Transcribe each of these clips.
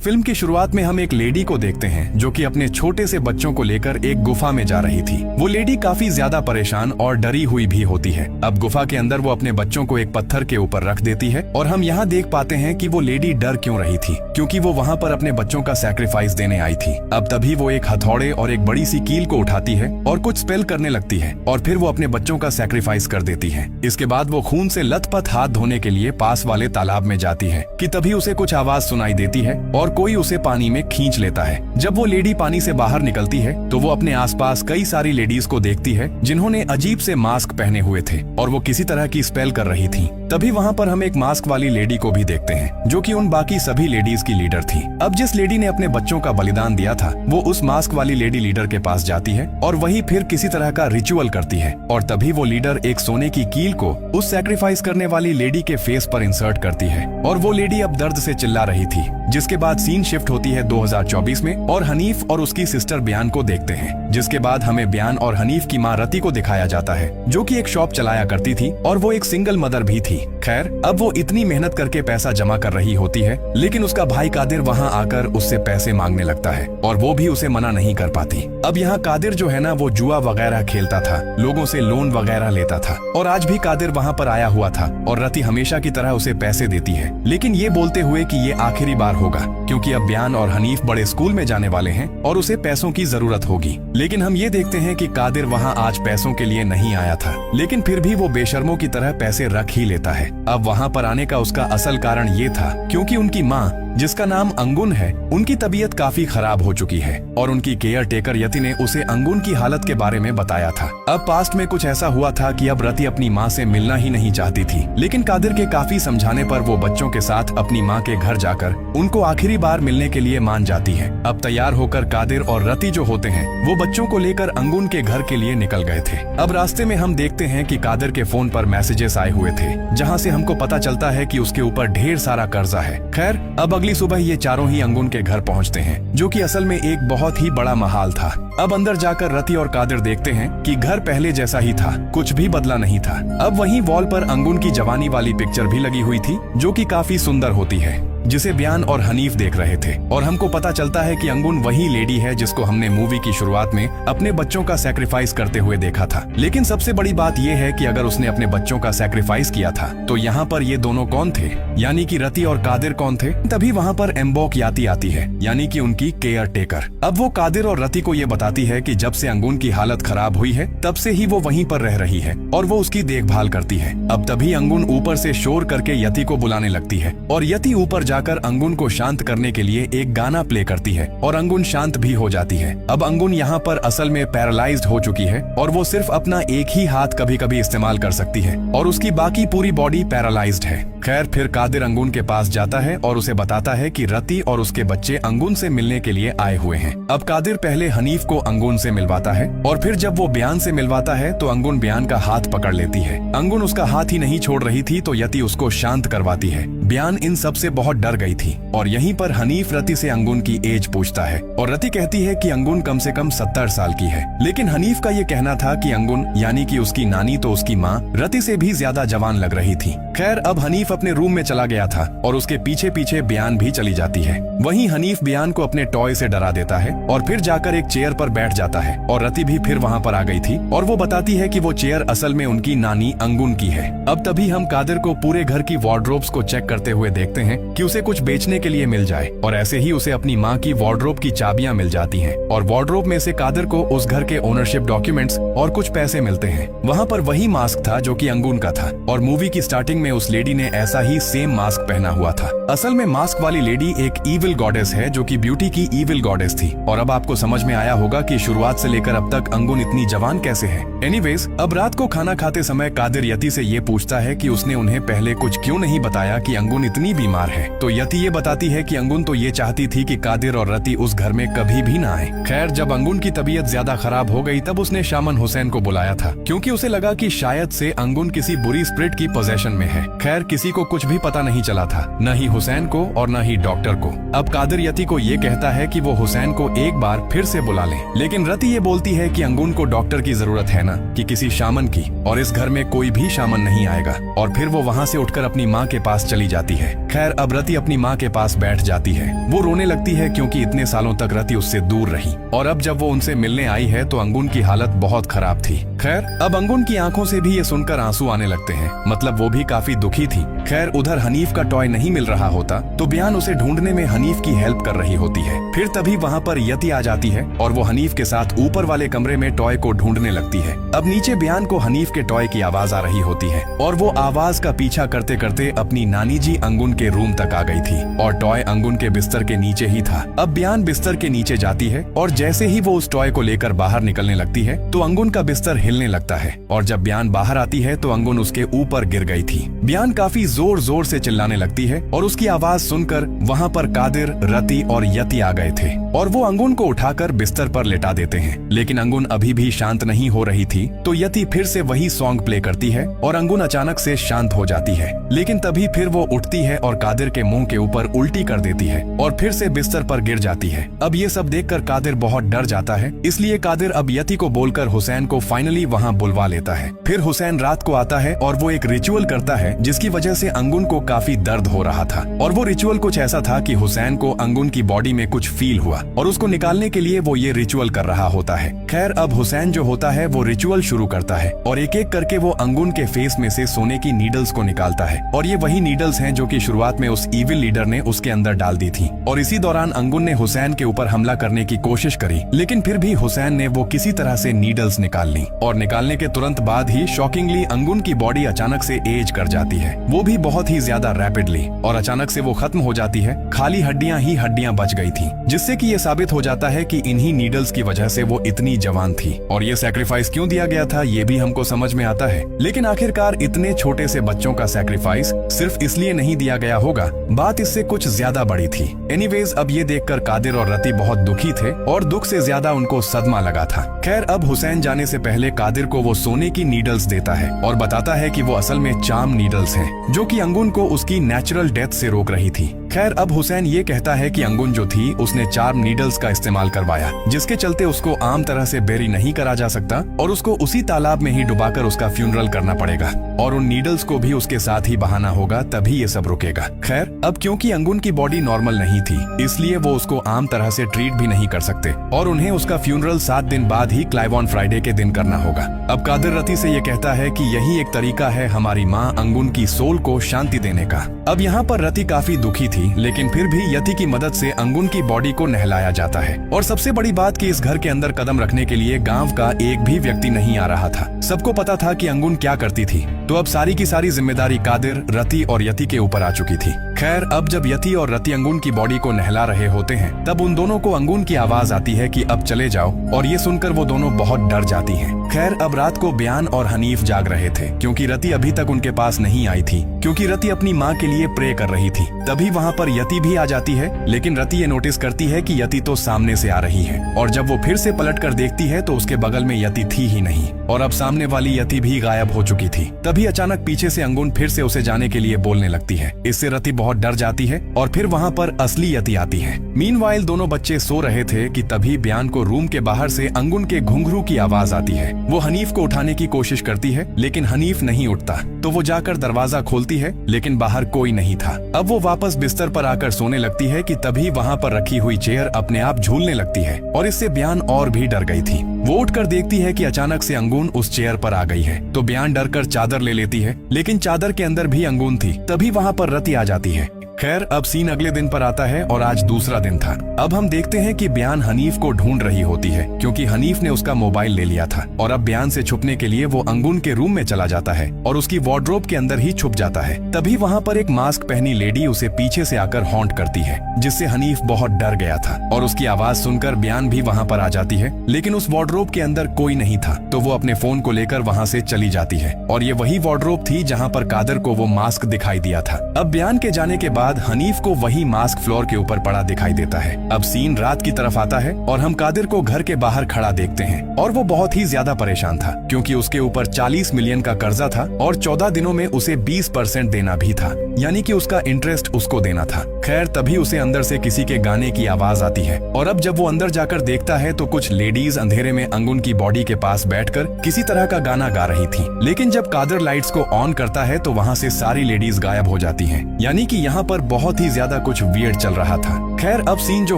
Film की शुरुआत में हम एक लेडी को देखते हैं जो कि अपने छोटे से बच्चों को लेकर एक गुफा में जा रही थी। वो लेडी काफी ज्यादा परेशान और डरी हुई भी होती है। अब गुफा के अंदर वो अपने बच्चों को एक पत्थर के ऊपर रख देती है और हम यहाँ देख पाते हैं कि वो लेडी डर क्यों रही थी, क्योंकि वो वहाँ पर अपने बच्चों का सैक्रिफाइस देने आई थी। अब तभी वो एक हथौड़े और एक बड़ी सी कील को उठाती है और कुछ स्पेल करने लगती है और फिर वो अपने बच्चों का सैक्रिफाइस कर देती है। इसके बाद वो खून से लथपथ हाथ धोने के लिए पास वाले तालाब में जाती है कि तभी उसे कुछ आवाज सुनाई देती है और कोई उसे पानी में खींच लेता है। जब वो लेडी पानी से बाहर निकलती है तो वो अपने आसपास कई सारी लेडीज को देखती है जिन्होंने अजीब से मास्क पहने हुए थे और वो किसी तरह की स्पेल कर रही थी। तभी वहाँ पर हम एक मास्क वाली लेडी को भी देखते हैं जो कि उन बाकी सभी लेडीज की लीडर थी। अब जिस लेडी ने अपने बच्चों का बलिदान दिया था वो उस मास्क वाली लेडी लीडर के पास जाती है और वही फिर किसी तरह का रिचुअल करती है और तभी वो लीडर एक सोने की कील को उस सैक्रिफाइस करने वाली लेडी के फेस पर इंसर्ट करती है और वो लेडी अब दर्द से चिल्ला रही थी। जिसके बाद सीन शिफ्ट होती है 2024 में और हनीफ और उसकी सिस्टर बयान को देखते हैं, जिसके बाद हमें बयान और हनीफ की माँ रति को दिखाया जाता है जो कि एक शॉप चलाया करती थी और वो एक सिंगल मदर भी थी। खैर अब वो इतनी मेहनत करके पैसा जमा कर रही होती है लेकिन उसका भाई कादिर वहाँ आकर उससे पैसे मांगने लगता है और वो भी उसे मना नहीं कर पाती। अब यहाँ कादिर जो है ना वो जुआ वगैरह खेलता था, लोगों से लोन वगैरह लेता था और आज भी कादिर वहाँ पर आया हुआ था और रति हमेशा की तरह उसे पैसे देती है, लेकिन ये बोलते हुए कि ये आखिरी बार होगा क्योंकि अब बयान और हनीफ बड़े स्कूल में जाने वाले हैं और उसे पैसों की जरूरत होगी। लेकिन हम ये देखते हैं कि कादिर वहाँ आज पैसों के लिए नहीं आया था, लेकिन फिर भी वो बेशर्मों की तरह पैसे रख ही लेता है। अब वहाँ पर आने का उसका असल कारण ये था क्योंकि उनकी माँ जिसका नाम अंगुन है उनकी तबीयत काफी खराब हो चुकी है और उनकी केयर टेकर यति ने उसे अंगुन की हालत के बारे में बताया था। अब पास्ट में कुछ ऐसा हुआ था कि अब रति अपनी माँ से मिलना ही नहीं चाहती थी, लेकिन कादिर के काफी समझाने पर वो बच्चों के साथ अपनी माँ के घर जाकर उनको आखिरी बार मिलने के लिए मान जाती है। अब तैयार होकर कादिर और रति जो होते हैं वो बच्चों को लेकर अंगुन के घर के लिए निकल गए थे। अब रास्ते में हम देखते हैं कि कादिर के फोन पर मैसेजेस आए हुए थे जहाँ से हमको पता चलता है कि उसके ऊपर ढेर सारा कर्जा है। खैर अब अगली सुबह ये चारों ही अंगुन के घर पहुंचते हैं जो कि असल में एक बहुत ही बड़ा महल था। अब अंदर जाकर रति और कादिर देखते हैं कि घर पहले जैसा ही था, कुछ भी बदला नहीं था। अब वहीं वॉल पर अंगुन की जवानी वाली पिक्चर भी लगी हुई थी जो कि काफी सुंदर होती है, जिसे बयान और हनीफ देख रहे थे और हमको पता चलता है कि अंगुन वही लेडी है जिसको हमने मूवी की शुरुआत में अपने बच्चों का सैक्रिफाइस करते हुए देखा था। लेकिन सबसे बड़ी बात यह है कि अगर उसने अपने बच्चों का सैक्रिफाइस किया था तो यहाँ पर ये दोनों कौन थे, यानी कि रति और कादिर कौन थे। तभी वहाँ पर एम्बोक याति आती है, यानी कि उनकी केयर टेकर। अब वो कादिर और रति को ये बताती है कि जब से अंगुन की हालत खराब हुई है तब से ही वो वहीं पर रह रही है और वो उसकी देखभाल करती है। अब तभी अंगुन ऊपर से शोर करके यति को बुलाने लगती है और यति ऊपर जाकर अंगुन को शांत करने के लिए एक गाना प्ले करती है और अंगुन शांत भी हो जाती है। अब अंगुन यहाँ पर असल में पैरालाइज्ड हो चुकी है और वो सिर्फ अपना एक ही हाथ कभी कभी इस्तेमाल कर सकती है और उसकी बाकी पूरी बॉडी पैरालाइज्ड है। खैर फिर कादिर अंगुन के पास जाता है और उसे बताता है कि रति और उसके बच्चे अंगुन से मिलने के लिए आए हुए हैं। अब कादिर पहले हनीफ को अंगुन से मिलवाता है और फिर जब वो बयान से मिलवाता है तो अंगुन बयान का हाथ पकड़ लेती है। अंगुन उसका हाथ ही नहीं छोड़ रही थी तो यति उसको शांत करवाती है। बयान इन सब से बहुत डर गई थी और यहीं पर हनीफ रति से अंगुन की एज पूछता है और रति कहती है कि अंगुन कम से कम 70 साल की है, लेकिन हनीफ का ये कहना था कि अंगुन यानी कि उसकी नानी तो उसकी माँ रति से भी ज्यादा जवान लग रही थी। खैर अब हनीफ अपने रूम में चला गया था और उसके पीछे पीछे बयान भी चली जाती है। वहीं हनीफ बयान को अपने टॉय से डरा देता है और फिर जाकर एक चेयर पर बैठ जाता है और रति भी फिर वहाँ पर आ गई थी और वो बताती है कि वो चेयर असल में उनकी नानी अंगुन की है। अब तभी हम कादिर को पूरे घर की वार्डरोब्स को चेक करते हुए देखते हैं कि उसे कुछ बेचने के लिए मिल जाए और ऐसे ही उसे अपनी माँ की वार्डरोब की चाबियां मिल जाती हैं और वार्डरोब में से कादिर को उस घर के ओनरशिप डॉक्यूमेंट्स और कुछ पैसे मिलते हैं। वहाँ पर वही मास्क था जो कि अंगुन का था और मूवी की स्टार्टिंग में उस लेडी ने ऐसा ही सेम मास्क पहना हुआ था। असल में मास्क वाली लेडी एक ईविल गॉडेस है जो कि ब्यूटी की ईविल गॉडेस थी और अब आपको समझ में आया होगा कि शुरुआत से लेकर अब तक अंगुन इतनी जवान कैसे है। एनीवेज अब रात को खाना खाते समय कादिर यति से ये पूछता है कि उसने उन्हें पहले कुछ क्यों नहीं बताया कि अंगुन इतनी बीमार है, तो यति ये बताती है कि अंगुन तो ये चाहती थी कि कादिर और रति उस घर में कभी भी ना आए। खैर जब अंगुन की तबीयत ज्यादा खराब हो गई तब उसने शामन हुसैन को बुलाया था क्योंकि उसे लगा कि शायद से अंगुन किसी बुरी स्पिरिट की पोजेशन में है। है। खैर किसी को कुछ भी पता नहीं चला था, न ही हुसैन को और न ही डॉक्टर को। अब कादिर यति को ये कहता है कि वो हुसैन को एक बार फिर से बुला ले, लेकिन रति ये बोलती है कि अंगुन को डॉक्टर की जरूरत है ना कि किसी शामन की, और इस घर में कोई भी शामन नहीं आएगा। और फिर वो वहाँ से उठकर अपनी माँ के पास चली जाती है। खैर अब रति अपनी माँ के पास बैठ जाती है। वो रोने लगती है क्योंकि इतने सालों तक रति उससे दूर रही, और अब जब वो उनसे मिलने आई है तो अंगुन की हालत बहुत खराब थी। खैर अब अंगुन की आंखों से भी ये सुनकर आंसू आने लगते हैं, मतलब वो भी काफी दुखी थी। खैर उधर हनीफ का टॉय नहीं मिल रहा होता तो बियान उसे ढूंढने में हनीफ की हेल्प कर रही होती है। फिर तभी वहाँ पर यति आ जाती है और वो हनीफ के साथ ऊपर वाले कमरे में टॉय को ढूंढने लगती है। अब नीचे बियान को हनीफ के टॉय की आवाज आ रही होती है और वो आवाज का पीछा करते करते अपनी नानी जी अंगुन के रूम तक आ गई थी और टॉय अंगुन के बिस्तर के नीचे ही था। अब बियान बिस्तर के नीचे जाती है और जैसे ही वो उस टॉय को लेकर बाहर निकलने लगती है तो अंगुन का बिस्तर हिलने लगता है और जब बियान बाहर आती है तो अंगुन उसके ऊपर गिर गई थी। बियान काफी जोर जोर से चिल्लाने लगती है और उसकी आवाज सुनकर वहाँ पर कादिर, रति और यति आ गए थे और वो अंगुन को उठाकर बिस्तर पर लेटा देते हैं। लेकिन अंगुन अभी भी शांत नहीं हो रही थी तो यति फिर से वही सॉन्ग प्ले करती है और अंगुन अचानक से शांत हो जाती है। लेकिन तभी फिर वो उठती है और कादिर के मुंह के ऊपर उल्टी कर देती है और फिर से बिस्तर पर गिर जाती है। अब ये सब देखकर कादिर बहुत डर जाता है, इसलिए कादिर अब यति को बोलकर हुसैन को फाइनली वहाँ बुलवा लेता है। फिर हुसैन रात को आता है और वो एक रिचुअल करता है जिसकी वजह से अंगुन को काफी दर्द हो रहा था और वो रिचुअल कुछ ऐसा था कि हुसैन को अंगुन की बॉडी में कुछ फील हुआ और उसको निकालने के लिए वो ये रिचुअल कर रहा होता है। खैर अब हुसैन जो होता है वो रिचुअल शुरू करता है और एक एक करके वो अंगुन के फेस में से सोने की नीडल्स को निकालता है और ये वही नीडल्स हैं जो कि शुरुआत में उस इविल लीडर ने उसके अंदर डाल दी थी। और इसी दौरान अंगुन ने हुसैन के ऊपर हमला करने की कोशिश करी, लेकिन फिर भी हुसैन ने वो किसी तरह से नीडल्स निकाल ली और निकालने के तुरंत बाद ही शॉकिंगली अंगुन की बॉडी अचानक से एज कर जाती है, वो भी बहुत ही ज्यादा रैपिडली, और अचानक से वो खत्म हो जाती है। खाली हड्डियां ही हड्डियां बच गई थी, जिससे कि ये साबित हो जाता है कि इन्हीं नीडल्स की वजह से वो इतनी जवान थी। और ये सैक्रिफाइस क्यों दिया गया था ये भी हमको समझ में आता है, लेकिन आखिरकार इतने छोटे से बच्चों का सैक्रिफाइस सिर्फ इसलिए नहीं दिया गया होगा, बात इससे कुछ ज्यादा बड़ी थी। एनीवेज अब ये देखकर कादिर और रति बहुत दुखी थे और दुख से ज्यादा उनको सदमा लगा था। खैर अब हुसैन जाने से पहले कादिर को वो सोने की नीडल्स देता है और बताता है कि वो असल में चार्म नीडल्स हैं, जो कि अंगुन को उसकी नेचुरल डेथ से रोक रही थी। खैर अब हुसैन ये कहता है कि अंगुन जो थी उसने चार्म नीडल्स का इस्तेमाल करवाया, जिसके चलते उसको आम तरह से बेरी नहीं करा जा सकता और उसको उसी तालाब में ही डुबाकर उसका फ्यूनरल करना पड़ेगा और उन नीडल्स को भी उसके साथ ही बहाना होगा, तभी ये सब रुकेगा। खैर अब क्योंकि अंगुन की बॉडी नॉर्मल नहीं थी इसलिए वो उसको आम तरह से ट्रीट भी नहीं कर सकते और उन्हें उसका फ्यूनरल 7 दिन बाद ही क्लाइव ऑन फ्राइडे के दिन करना होगा। अब कादिर रति से ये कहता है कि यही एक तरीका है हमारी माँ अंगुन की सोल को शांति देने का। अब यहाँ पर रति काफी दुखी थी, लेकिन फिर भी यति की मदद से अंगुन की बॉडी को नहलाया जाता है। और सबसे बड़ी बात कि इस घर के अंदर कदम रखने के लिए गांव का एक भी व्यक्ति नहीं आ रहा था। सबको पता था कि अंगुन क्या करती थी, तो अब सारी की सारी जिम्मेदारी कादिर, रति और यति के ऊपर आ चुकी थी। खैर अब जब यति और रति अंगुन की बॉडी को नहला रहे होते हैं तब उन दोनों को अंगुन की आवाज आती है कि अब चले जाओ, और ये सुनकर वो दोनों बहुत डर जाती हैं। खैर अब रात को बियान और हनीफ जाग रहे थे क्योंकि रति अभी तक उनके पास नहीं आई थी, क्योंकि रति अपनी माँ के लिए प्रे कर रही थी। तभी वहाँ पर यति भी आ जाती है, लेकिन रति ये नोटिस करती है कि यति तो सामने से आ रही है और जब वो फिर से पलट कर देखती है तो उसके बगल में यति थी ही नहीं और अब सामने वाली यति भी गायब हो चुकी थी। तभी अचानक पीछे से अंगुन फिर से उसे जाने के लिए बोलने लगती है। इससे रति बहुत डर जाती है और फिर वहाँ पर असली यति आती है। मीनवाइल दोनों बच्चे सो रहे थे कि तभी बियान को रूम के बाहर से अंगुन के घुंघरू की आवाज आती है। वो हनीफ को उठाने की कोशिश करती है, लेकिन हनीफ नहीं उठता, तो वो जाकर दरवाजा खोलती है, लेकिन बाहर कोई नहीं था। अब वो वापस बिस्तर पर आकर सोने लगती है कि तभी वहाँ पर रखी हुई चेयर अपने आप झूलने लगती है और इससे बियान और भी डर गई थी। वो उठकर देखती है कि अचानक से अंगुन उस चेयर पर आ गई है, तो बियान डरकर चादर ले लेती है, लेकिन चादर के अंदर भी अंगुन थी। तभी वहाँ पर रति आ जाती है। खैर अब सीन अगले दिन पर आता है और आज दूसरा दिन था। अब हम देखते हैं कि बियान हनीफ को ढूंढ रही होती है क्योंकि हनीफ ने उसका मोबाइल ले लिया था और अब बियान से छुपने के लिए वो अंगुन के रूम में चला जाता है और उसकी वार्डरोब के अंदर ही छुप जाता है। तभी वहाँ पर एक मास्क पहनी लेडी उसे पीछे से आकर हॉन्ट करती है, जिससे हनीफ बहुत डर गया था और उसकी आवाज सुनकर बियान भी वहाँ पर आ जाती है, लेकिन उस वार्डरोब के अंदर कोई नहीं था, तो वो अपने फोन को लेकर वहाँ से चली जाती है और ये वही वार्डरोब थी जहाँ पर कादर को वो मास्क दिखाई दिया था। अब बियान के जाने के बाद बाद हनीफ को वही मास्क फ्लोर के ऊपर पड़ा दिखाई देता है। अब सीन रात की तरफ आता है और हम कादिर को घर के बाहर खड़ा देखते हैं और वो बहुत ही ज्यादा परेशान था क्योंकि उसके ऊपर 40 मिलियन का कर्जा था और 14 दिनों में उसे 20% देना भी था, यानी कि उसका इंटरेस्ट उसको देना था। खैर तभी उसे अंदर से किसी के गाने की आवाज आती है और अब जब वो अंदर जाकर देखता है तो कुछ लेडीज अंधेरे में अंगुन की बॉडी के पास बैठकर किसी तरह का गाना गा रही थी। लेकिन जब कादिर लाइट्स को ऑन करता है तो वहाँ से सारी लेडीज गायब हो जाती हैं, यानी कि यहाँ पर बहुत ही ज्यादा कुछ वियर्ड चल रहा था। खैर अब सीन जो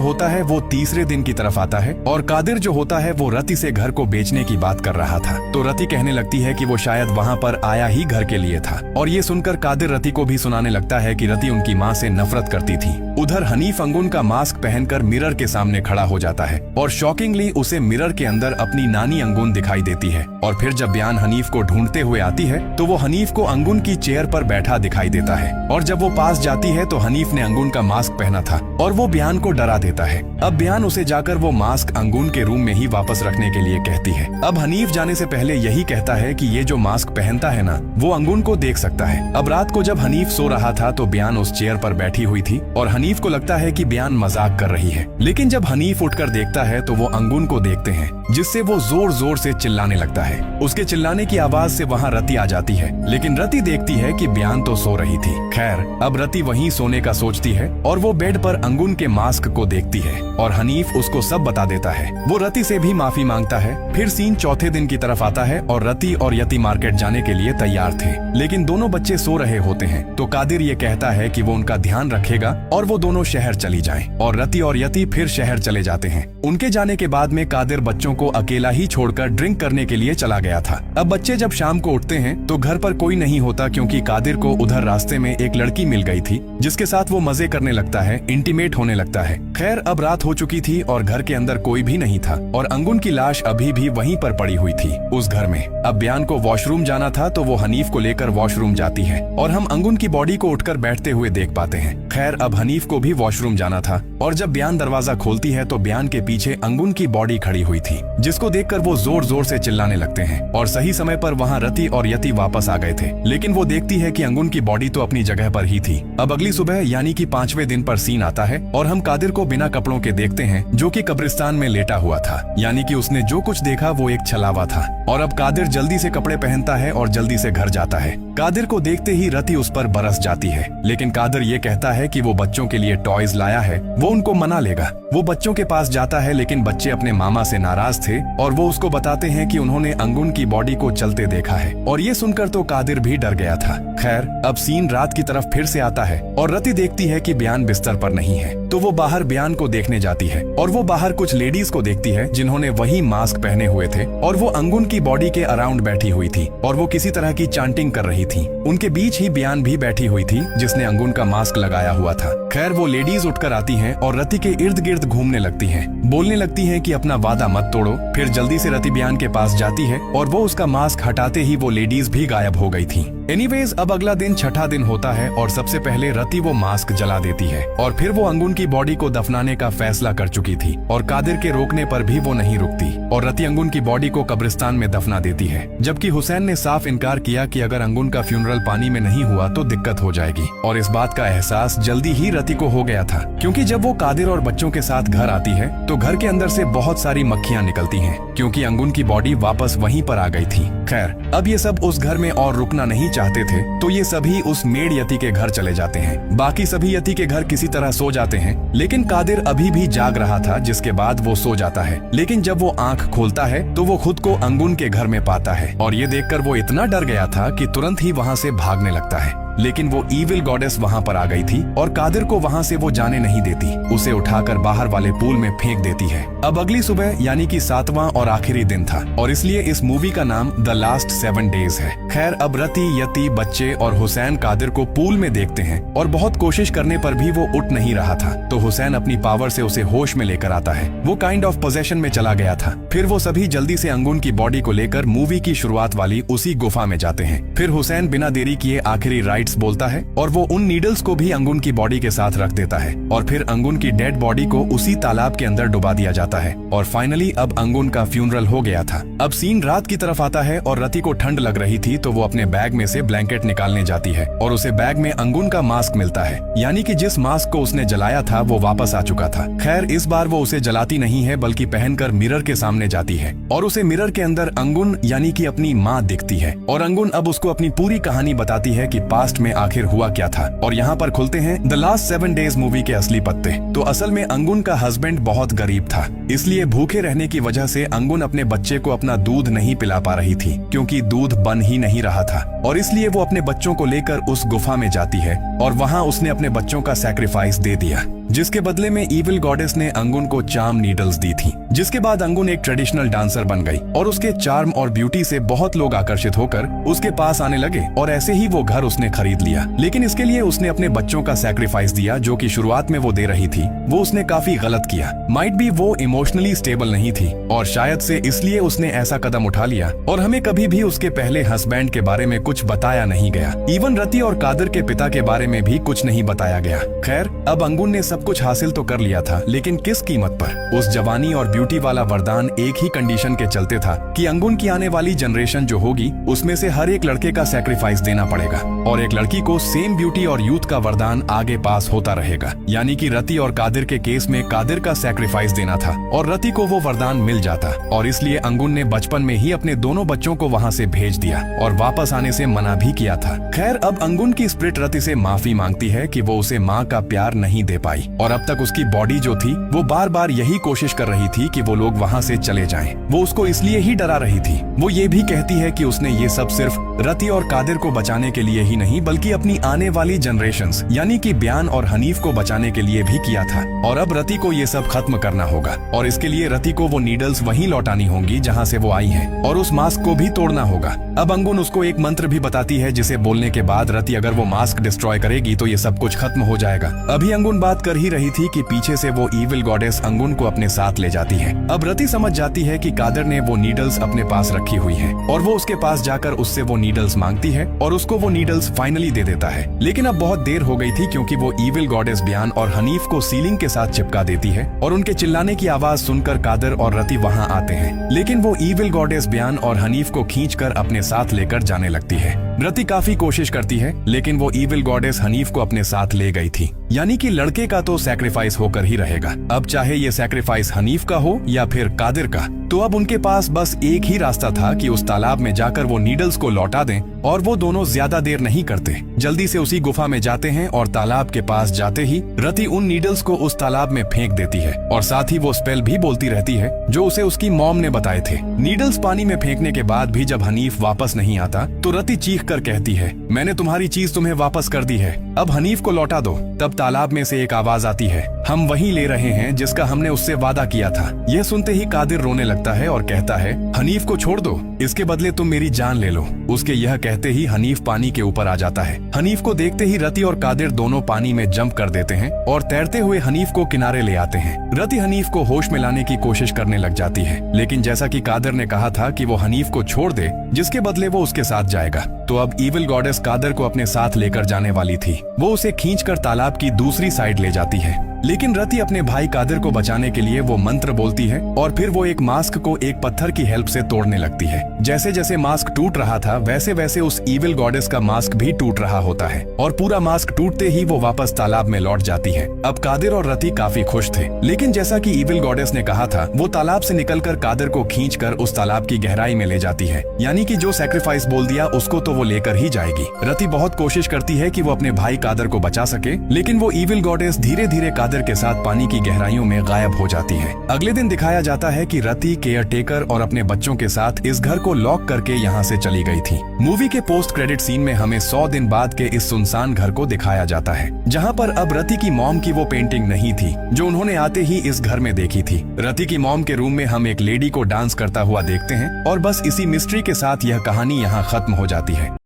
होता है वो तीसरे दिन की तरफ आता है और कादिर जो होता है वो रति से घर को बेचने की बात कर रहा था। तो रति कहने लगती है कि वो शायद वहाँ पर आया ही घर के लिए था और ये सुनकर कादिर रति को भी सुनाने लगता है कि रति उनकी माँ से नफरत करती थी। उधर हनीफ अंगुन का मास्क पहनकर मिरर के सामने खड़ा हो जाता है और शॉकिंगली उसे मिरर के अंदर अपनी नानी अंगुन दिखाई देती है। और फिर जब बयान हनीफ को ढूंढते हुए आती है तो वो हनीफ को अंगुन की चेयर पर बैठा दिखाई देता है और जब वो पास जाती है तो हनीफ ने अंगुन का मास्क पहना था और वो बयान को डरा देता है। अब बयान उसे जाकर वो मास्क अंगुन के रूम में ही वापस रखने के लिए कहती है। अब हनीफ जाने से पहले यही कहता है कि ये जो मास्क पहनता है ना वो अंगुन को देख सकता है। अब रात को जब हनीफ सो रहा था तो बयान उस चेयर पर बैठी हुई थी और हनीफ को लगता है कि बयान मजाक कर रही है, लेकिन जब हनीफ उठकर देखता है तो वो अंगुन को देखते हैं जिससे वो जोर जोर से चिल्लाने लगता है। उसके चिल्लाने की आवाज से वहाँ रति आ जाती है, लेकिन रति देखती है कि बयान तो सो रही थी। खैर अब रति वहीं सोने का सोचती है और वो बेड पर अंगुन के मास्क को देखती है और हनीफ उसको सब बता देता है। वो रति से भी माफी मांगता है। फिर सीन चौथे दिन की तरफ आता है और रति और यति मार्केट जाने के लिए तैयार थे, लेकिन दोनों बच्चे सो रहे होते हैं। तो कादिर ये कहता है कि वो उनका ध्यान रखेगा और वो दोनों शहर चली जाएं और रति और यति फिर शहर चले जाते हैं। उनके जाने के बाद में कादिर बच्चों को अकेला ही छोड़कर ड्रिंक करने के लिए चला गया था। अब बच्चे जब शाम को उठते हैं तो घर पर कोई नहीं होता क्योंकि कादिर को उधर रास्ते में एक लड़की मिल गई थी जिसके साथ वो मजे करने लगता है, इंटीमेट होने लगता है। खैर अब रात हो चुकी थी और घर के अंदर कोई भी नहीं था और अंगुन की लाश अभी भी वहीं पर पड़ी हुई थी उस घर में। अब बयान को वॉशरूम जाना था तो वो हनीफ को लेकर वॉशरूम जाती है और हम अंगुन की बॉडी को उठकर बैठते हुए देख पाते हैं। खैर अब हनीफ को भी वॉशरूम जाना था और जब बयान दरवाजा खोलती है तो बयान के पीछे अंगुन की बॉडी खड़ी हुई थी जिसको देखकर वो जोर जोर से चिल्लाने लगते हैं और सही समय पर वहाँ रति और यति वापस आ गए थे, लेकिन वो देखती है कि अंगुन की बॉडी तो अपनी जगह पर ही थी। अब अगली सुबह यानी कि 5वें दिन पर सीन आता है और हम कादिर को बिना कपड़ों के देखते हैं जो कि कब्रिस्तान में लेटा हुआ था, यानी कि उसने जो कुछ देखा वो एक छलावा था। और अब कादिर जल्दी से कपड़े पहनता है और जल्दी से घर जाता है। कादिर को देखते ही रति उस पर बरस जाती है, लेकिन कादिर ये कहता है कि वो बच्चों के लिए टॉयज लाया है, वो उनको मना लेगा। वो बच्चों के पास जाता है लेकिन बच्चे अपने मामा से नाराज थे और वो उसको बताते हैं कि उन्होंने अंगुन की बॉडी को चलते देखा है और ये सुनकर तो कादिर भी डर गया था। खैर अब सीन रात की तरफ फिर से आता है और रति देखती है कि बयान बिस्तर पर नहीं है तो वो बाहर बयान को देखने जाती है और वो बाहर कुछ लेडीज को देखती है जिन्होंने वही मास्क पहने हुए थे और वो अंगुन की बॉडी के अराउंड बैठी हुई थी और वो किसी तरह की चांटिंग कर रही थी। उनके बीच ही बयान भी बैठी हुई थी जिसने अंगुन का मास्क लगाया हुआ था। खैर वो लेडीज उठकर आती हैं और रति के इर्द गिर्द घूमने लगती हैं, बोलने लगती हैं कि अपना वादा मत तोड़ो। फिर जल्दी से रति बयान के पास जाती है और वो उसका मास्क हटाते ही वो लेडीज भी गायब हो गई थी। एनीवेज अब अगला दिन छठा दिन होता है और सबसे पहले रति वो मास्क जला देती है और फिर वो अंगुन की बॉडी को दफनाने का फैसला कर चुकी थी और कादिर के रोकने पर भी वो नहीं रुकती और रति अंगुन की बॉडी को कब्रिस्तान में दफना देती है, जबकि हुसैन ने साफ इनकार किया कि अगर अंगुन का फ्यूनरल पानी में नहीं हुआ तो दिक्कत हो जाएगी। और इस बात का एहसास जल्दी ही रति को हो गया था क्योंकि जब वो कादिर और बच्चों के साथ घर आती है तो घर के अंदर से बहुत सारी मक्खियां निकलती हैं क्योंकि अंगुन की बॉडी वापस वहीं पर आ गई थी। खैर अब ये सब उस घर में और रुकना नहीं चाहते थे तो ये सभी उस मेड यति के घर चले जाते हैं। बाकी सभी यति के घर किसी तरह सो जाते हैं लेकिन कादिर अभी भी जाग रहा था, जिसके बाद वो सो जाता है। लेकिन जब वो आंख खोलता है तो वो खुद को अंगुन के घर में पाता है और ये देखकर वो इतना डर गया था कि तुरंत ही वहाँ से भागने लगता है, लेकिन वो ईविल गॉडेस वहाँ पर आ गई थी और कादिर को वहाँ से वो जाने नहीं देती, उसे उठाकर बाहर वाले पूल में फेंक देती है। अब अगली सुबह यानी कि 7वां और आखिरी दिन था और इसलिए इस मूवी का नाम द लास्ट 7 डेज है। खैर अब रति, यति, बच्चे और हुसैन कादिर को पूल में देखते हैं और बहुत कोशिश करने पर भी वो उठ नहीं रहा था तो हुसैन अपनी पावर से उसे होश में लेकर आता है। वो काइंड ऑफ पोजेशन में चला गया था। फिर वो सभी जल्दी से अंगुन की बॉडी को लेकर मूवी की शुरुआत वाली उसी गुफा में जाते हैं। फिर हुसैन बिना देरी किए आखिरी राइड राइट्स बोलता है और वो उन नीडल्स को भी अंगुन की बॉडी के साथ रख देता है और फिर अंगुन की डेड बॉडी को उसी तालाब के अंदर डुबा दिया जाता है। और फाइनली अब अंगुन का फ्यूनरल हो गया था। अब सीन रात की तरफ आता है और रति को ठंड लग रही थी तो वो अपने बैग में से ब्लैंकेट निकालने जाती है और उसे बैग में अंगुन का मास्क मिलता है, यानी कि जिस मास्क को उसने जलाया था वो वापस आ चुका था। खैर इस बार वो उसे जलाती नहीं है बल्कि पहनकर मिरर के सामने जाती है और उसे मिरर के अंदर अंगुन यानी कि अपनी माँ दिखती है और अंगुन अब उसको अपनी पूरी कहानी बताती है कि पास्ट में आखिर हुआ क्या था। और यहाँ पर खुलते हैं द लास्ट 7 डेज मूवी के असली पत्ते। तो असल में अंगुन का हस्बैंड बहुत गरीब था, इसलिए भूखे रहने की वजह से अंगुन अपने बच्चे को अपना दूध नहीं पिला पा रही थी क्योंकि दूध बन ही नहीं रहा था और इसलिए वो अपने बच्चों को लेकर उस गुफा में जाती है और वहाँ उसने अपने बच्चों का सैक्रिफाइस दे दिया, जिसके बदले में इविल गॉडेस ने अंगुन को चार्म नीडल्स दी थी। जिसके बाद अंगुन एक ट्रेडिशनल डांसर बन गई और उसके चार्म और ब्यूटी से बहुत लोग आकर्षित होकर उसके पास आने लगे और ऐसे ही वो घर उसने खरीद लिया। लेकिन इसके लिए उसने अपने बच्चों का सैक्रिफाइस दिया जो कि शुरुआत में वो दे रही थी, वो उसने काफी गलत किया। माइट बी वो इमोशनली स्टेबल नहीं थी और शायद से इसलिए उसने ऐसा कदम उठा लिया और हमें कभी भी उसके पहले हस्बैंड के बारे में कुछ बताया नहीं गया। इवन रति और कादर के पिता के बारे में भी कुछ नहीं बताया गया। खैर अब अंगुन ने सब कुछ हासिल तो कर लिया था, लेकिन किस कीमत पर? उस जवानी और ब्यूटी वाला वरदान एक ही कंडीशन के चलते था कि अंगुन की आने वाली जनरेशन जो होगी उसमें से हर एक लड़के का सैक्रिफाइस देना पड़ेगा और एक लड़की को सेम ब्यूटी और यूथ का वरदान आगे पास होता रहेगा। यानी कि रति और कादिर के केस में कादिर का सैक्रिफाइस देना था और रति को वो वरदान मिल जाता और इसलिए अंगुन ने बचपन में ही अपने दोनों बच्चों को वहाँ से भेज दिया और वापस आने से मना भी किया था। खैर अब अंगुन की स्पिरिट रति से माफी मांगती है कि वो उसे माँ का प्यार नहीं दे पाई और अब तक उसकी बॉडी जो थी वो बार बार यही कोशिश कर रही थी कि वो लोग वहाँ से चले जाएं। वो उसको इसलिए ही डरा रही थी। वो ये भी कहती है कि उसने ये सब सिर्फ रति और कादिर को बचाने के लिए ही नहीं बल्कि अपनी आने वाली जनरेशंस यानी कि ब्यान और हनीफ को बचाने के लिए भी किया था और अब रति को ये सब खत्म करना होगा और इसके लिए रति को वो नीडल्स वहीं लौटानी होंगी जहाँ से वो आई है और उस मास्क को भी तोड़ना होगा। अब अंगुन उसको एक मंत्र भी बताती है जिसे बोलने के बाद रति अगर वो मास्क डिस्ट्रॉय करेगी तो ये सब कुछ खत्म हो जाएगा। अभी अंगुन बात कर ही रही थी कि पीछे से वो इविल गॉडेस अंगुन को अपने साथ ले जाती है। अब रति समझ जाती है कि कादर ने वो नीडल्स अपने पास रखी हुई है और वो उसके पास जाकर उससे वो नीडल्स मांगती है और उसको वो नीडल्स फाइनली दे देता है। लेकिन अब बहुत देर हो गई थी क्योंकि वो इविल गॉडेस ब्यान और हनीफ को सीलिंग के साथ चिपका देती है और उनके चिल्लाने की आवाज सुनकर कादर और रति वहाँ आते हैं। लेकिन वो इविल गॉडेस ब्यान और हनीफ को खींचकर अपने साथ लेकर जाने लगती है। रति काफी कोशिश करती है लेकिन वो इविल गॉडेस हनीफ को अपने साथ ले गई थी, यानी कि लड़के का तो सैक्रिफाइस होकर ही रहेगा। अब चाहे ये सैक्रिफाइस हनीफ का हो या फिर कादिर का, तो अब उनके पास बस एक ही रास्ता था कि उस तालाब में जाकर वो नीडल्स को लौटा दें और वो दोनों ज्यादा देर नहीं करते, जल्दी से उसी गुफा में जाते हैं और तालाब के पास जाते ही रति उन नीडल्स को उस तालाब में फेंक देती है और साथ ही वो स्पेल भी बोलती रहती है जो उसे उसकी मॉम ने बताए थे। नीडल्स पानी में फेंकने के बाद भी जब हनीफ वापस नहीं आता तो रति चीख कर कहती है, मैंने तुम्हारी चीज तुम्हें वापस कर दी है, अब हनीफ को लौटा दो। तब तालाब में से एक आवाज आती है, हम वही ले रहे हैं जिसका हमने उससे वादा किया था। यह सुनते ही कादिर रोने लगता है और कहता है, हनीफ को छोड़ दो, इसके बदले तुम मेरी जान ले लो। उसके यह कहते ही हनीफ पानी के ऊपर आ जाता है। हनीफ को देखते ही रति और कादिर दोनों पानी में जंप कर देते हैं और तैरते हुए हनीफ को किनारे ले आते हैं। रति हनीफ को होश में लाने की कोशिश करने लग जाती है, लेकिन जैसा कि कादिर ने कहा था कि वो हनीफ को छोड़ दे जिसके बदले वो उसके साथ जाएगा, तो अब इविल गॉडेस कादर को अपने साथ लेकर जाने वाली थी। वो उसे खींचकर तालाब की दूसरी साइड ले जाती है, लेकिन रति अपने भाई कादिर को बचाने के लिए वो मंत्र बोलती है और फिर वो एक मास्क को एक पत्थर की हेल्प से तोड़ने लगती है। जैसे जैसे मास्क टूट रहा था वैसे वैसे उस इविल गॉडेस का मास्क भी टूट रहा होता है और पूरा मास्क टूटते ही वो वापस तालाब में लौट जाती है। अब कादिर और रति काफी खुश थे, लेकिन जैसा कि इविल गॉडेस ने कहा था वो तालाब से निकलकर कादिर को खींचकर उस तालाब की गहराई में ले जाती है, यानी कि जो सैक्रिफाइस बोल दिया उसको तो वो लेकर ही जाएगी। रति बहुत कोशिश करती है कि वो अपने भाई कादिर को बचा सके, लेकिन वो इविल गॉडेस धीरे धीरे कादिर के साथ पानी की गहराइयों में गायब हो जाती है। अगले दिन दिखाया जाता है कि रति केयर टेकर और अपने बच्चों के साथ इस घर को लॉक करके यहाँ से चली गई थी। मूवी के पोस्ट क्रेडिट सीन में हमें 100 दिन बाद के इस सुनसान घर को दिखाया जाता है, जहाँ पर अब रति की मॉम की वो पेंटिंग नहीं थी जो उन्होंने आते ही इस घर में देखी थी। रति की मॉम के रूम में हम एक लेडी को डांस करता हुआ देखते हैं और बस इसी मिस्ट्री के साथ यह कहानी यहाँ खत्म हो जाती है।